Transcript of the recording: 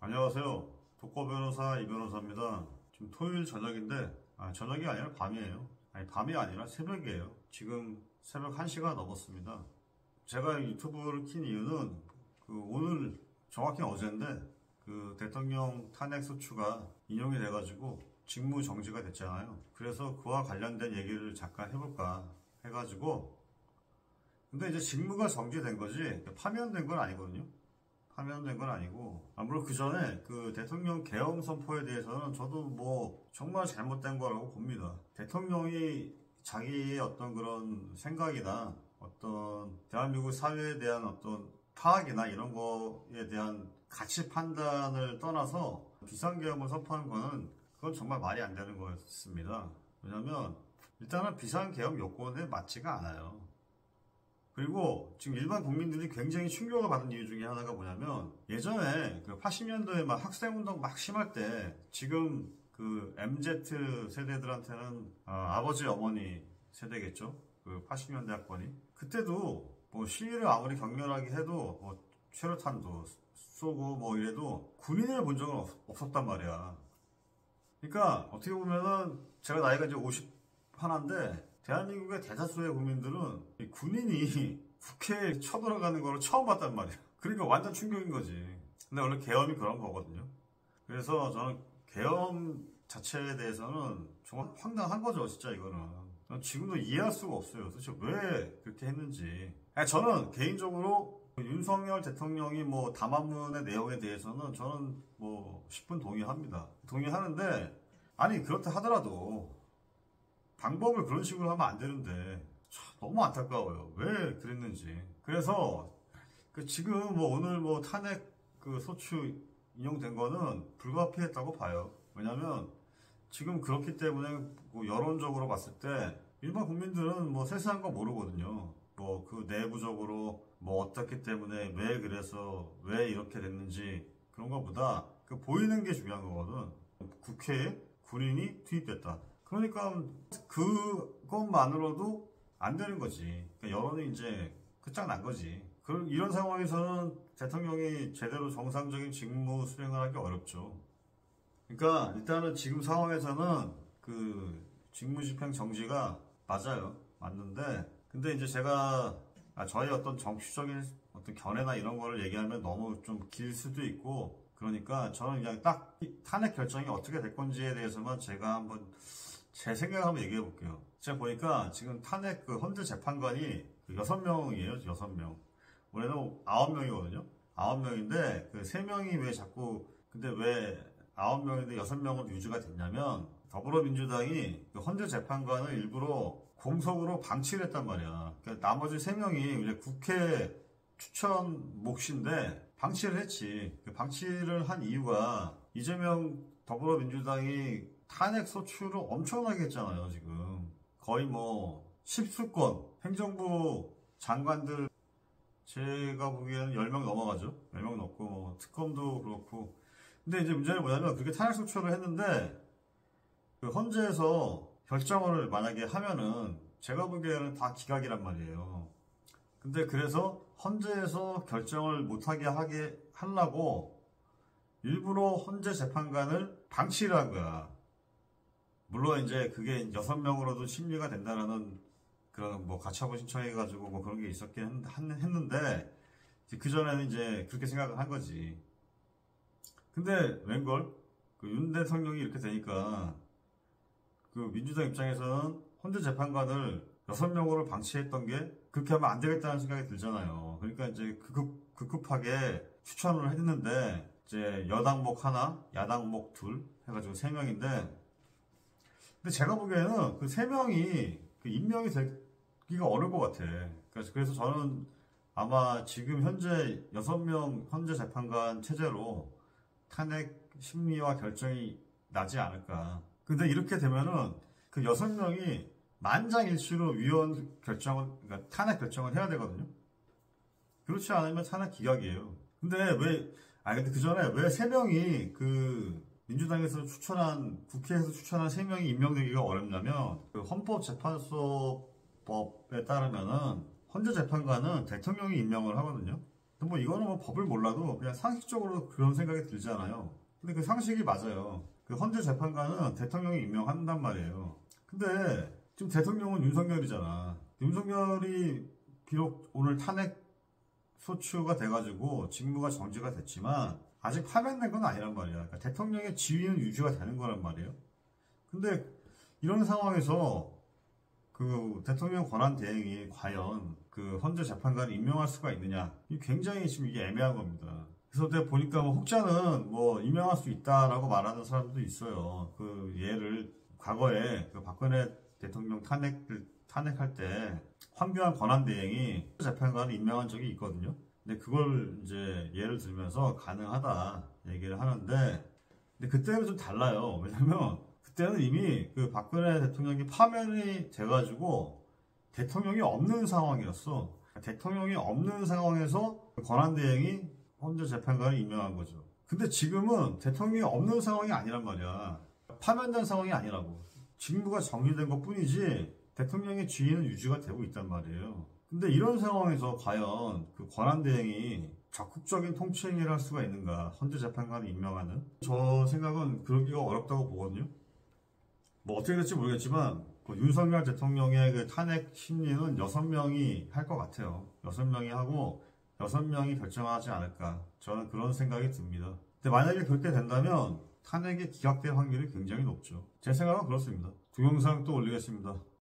안녕하세요. 독거 변호사 이 변호사입니다. 지금 토요일 저녁인데, 저녁이 아니라 밤이에요. 아니, 밤이 아니라 새벽이에요. 지금 새벽 1시가 넘었습니다. 제가 유튜브를 킨 이유는 오늘 정확히 어제인데 대통령 탄핵 소추가 인용이 돼가지고 직무 정지가 됐잖아요. 그래서 그와 관련된 얘기를 잠깐 해볼까 해가지고, 근데 이제 직무가 정지된 거지 파면된 건 아니거든요. 파면된 건 아니고, 물론 그 전에 대통령 계엄 선포에 대해서는 저도 뭐 정말 잘못된 거라고 봅니다. 대통령이 자기의 어떤 그런 생각이나 어떤 대한민국 사회에 대한 어떤 파악이나 이런 거에 대한 가치 판단을 떠나서 비상계엄을 선포한 거는 그건 정말 말이 안 되는 거였습니다. 왜냐면 일단은 비상계엄 요건에 맞지가 않아요. 그리고 지금 일반 국민들이 굉장히 충격을 받은 이유 중에 하나가 뭐냐면, 예전에 80년도에 막 학생운동 막 심할 때 지금 MZ 세대들한테는 아버지 어머니 세대겠죠. 80년대 학번이. 그때도 뭐 시위를 아무리 격렬하게 해도 뭐 최루탄도 쏘고 뭐 이래도 군인을 본 적은 없었단 말이야. 그러니까 어떻게 보면은 제가 나이가 이제 51인데 대한민국의 대다수의 국민들은 이 군인이 국회에 쳐들어가는 거를 처음 봤단 말이야. 그러니까 완전 충격인 거지. 근데 원래 계엄이 그런 거거든요. 그래서 저는 계엄 자체에 대해서는 정말 황당한 거죠, 진짜 이거는. 지금도 이해할 수가 없어요. 도대체 왜 그렇게 했는지. 저는 개인적으로 윤석열 대통령이 뭐 담화문의 내용에 대해서는 저는 뭐 10분 동의합니다. 동의하는데, 아니 그렇다 하더라도 방법을 그런 식으로 하면 안 되는데 너무 안타까워요. 왜 그랬는지. 그래서 지금 뭐 오늘 뭐 탄핵 소추 인용된 거는 불가피했다고 봐요. 왜냐면 지금 그렇기 때문에 여론적으로 봤을 때 일반 국민들은 뭐 세세한 거 모르거든요. 뭐 내부적으로 뭐 어떻기 때문에 왜 그래서 왜 이렇게 됐는지 그런 거보다 보이는 게 중요한 거거든. 국회에 군인이 투입됐다. 그러니까 그것만으로도 안 되는 거지. 그러니까 여론이 이제 끝장난 거지. 이런 상황에서는 대통령이 제대로 정상적인 직무 수행을 하기 어렵죠. 그러니까 일단은 지금 상황에서는 직무집행 정지가 맞아요. 맞는데, 근데 이제 제가 저희 어떤 정치적인 어떤 견해나 이런 거를 얘기하면 너무 좀 길 수도 있고, 그러니까 저는 그냥 딱 탄핵 결정이 어떻게 될 건지에 대해서만 제가 한번 제 생각을 한번 얘기해 볼게요. 제가 보니까 지금 탄핵 헌재 재판관이 6명이에요. 6명. 원래는 9명이거든요. 9명인데 3명이 왜 자꾸, 근데 왜 9명인데 6명으로 유지가 됐냐면, 더불어민주당이 헌재 재판관을 일부러 공석으로 방치를 했단 말이야. 그러니까 나머지 3명이 이제 국회 추천 몫인데 방치를 했지. 방치를 한 이유가 이재명 더불어민주당이 탄핵 소추를 엄청나게 했잖아요, 지금. 거의 뭐 10수건 행정부 장관들 제가 보기에는 10명 넘어가죠. 10명 넘고 뭐 특검도 그렇고. 근데 이제 문제는 뭐냐면 그렇게 탄핵 소추를 했는데 헌재에서 결정을 만약에 하면은 제가 보기에는 다 기각이란 말이에요. 근데 그래서 헌재에서 결정을 못하게 하려고 일부러 헌재 재판관을 방치를 한 거야. 물론 이제 그게 6명으로도 심리가 된다라는 그런 뭐 가처분 신청해가지고 뭐 그런 게 있었긴 했는데, 그 전에는 이제 그렇게 생각을 한 거지. 근데 웬걸? 윤 대통령이 이렇게 되니까 민주당 입장에서는 헌재 재판관을 6명으로 방치했던 게 그렇게 하면 안 되겠다는 생각이 들잖아요. 그러니까 이제 급하게 추천을 했는데, 이제 여당목 하나, 야당목 둘 해가지고 3명인데, 근데 제가 보기에는 3명이 임명이 되기가 어려울 것 같아. 그래서 저는 아마 지금 현재 6명 헌재 재판관 체제로 탄핵 심리와 결정이 나지 않을까. 근데 이렇게 되면은 6명이 만장일치로 그러니까 탄핵 결정을 해야 되거든요. 그렇지 않으면 탄핵 기각이에요. 근데 근데 그 전에 왜 3명이 민주당에서 국회에서 추천한 3명이 임명되기가 어렵냐면, 헌법재판소법에 따르면은 헌재 재판관은 대통령이 임명을 하거든요. 뭐 이거는 뭐 법을 몰라도 그냥 상식적으로 그런 생각이 들잖아요. 근데 그 상식이 맞아요. 그 헌재 재판관은 대통령이 임명한단 말이에요. 근데 지금 대통령은 윤석열이잖아. 윤석열이 비록 오늘 탄핵 소추가 돼가지고 직무가 정지가 됐지만 아직 파면된 건 아니란 말이야. 그러니까 대통령의 지위는 유지가 되는 거란 말이에요. 근데 이런 상황에서 그 대통령 권한 대행이 과연 그 헌재 재판관을 임명할 수가 있느냐? 이 굉장히 지금 이게 애매한 겁니다. 그래서 내가 보니까 뭐 혹자는 뭐 임명할 수 있다라고 말하는 사람도 있어요. 그 예를 과거에 그 박근혜 대통령 탄핵할 때 황교안 권한 대행이 재판관을 임명한 적이 있거든요. 근데 그걸 이제 예를 들면서 가능하다 얘기를 하는데, 근데 그때는 좀 달라요. 왜냐면 그때는 이미 그 박근혜 대통령이 파면이 돼가지고 대통령이 없는 상황이었어. 대통령이 없는 상황에서 권한대행이 헌재 재판관을 임명한 거죠. 근데 지금은 대통령이 없는 상황이 아니란 말이야. 파면된 상황이 아니라고. 직무가 정리된 것 뿐이지 대통령의 지위는 유지가 되고 있단 말이에요. 근데 이런 상황에서 과연 그 권한대행이 적극적인 통치 행위를 할 수가 있는가? 헌재 재판관을 임명하는? 저 생각은 그러기가 어렵다고 보거든요. 뭐 어떻게 될지 모르겠지만 그 윤석열 대통령의 그 탄핵 심리는 6명이 할 것 같아요. 6명이 하고 6명이 결정하지 않을까. 저는 그런 생각이 듭니다. 근데 만약에 그렇게 된다면 탄핵이 기각될 확률이 굉장히 높죠. 제 생각은 그렇습니다. 동영상 또 올리겠습니다.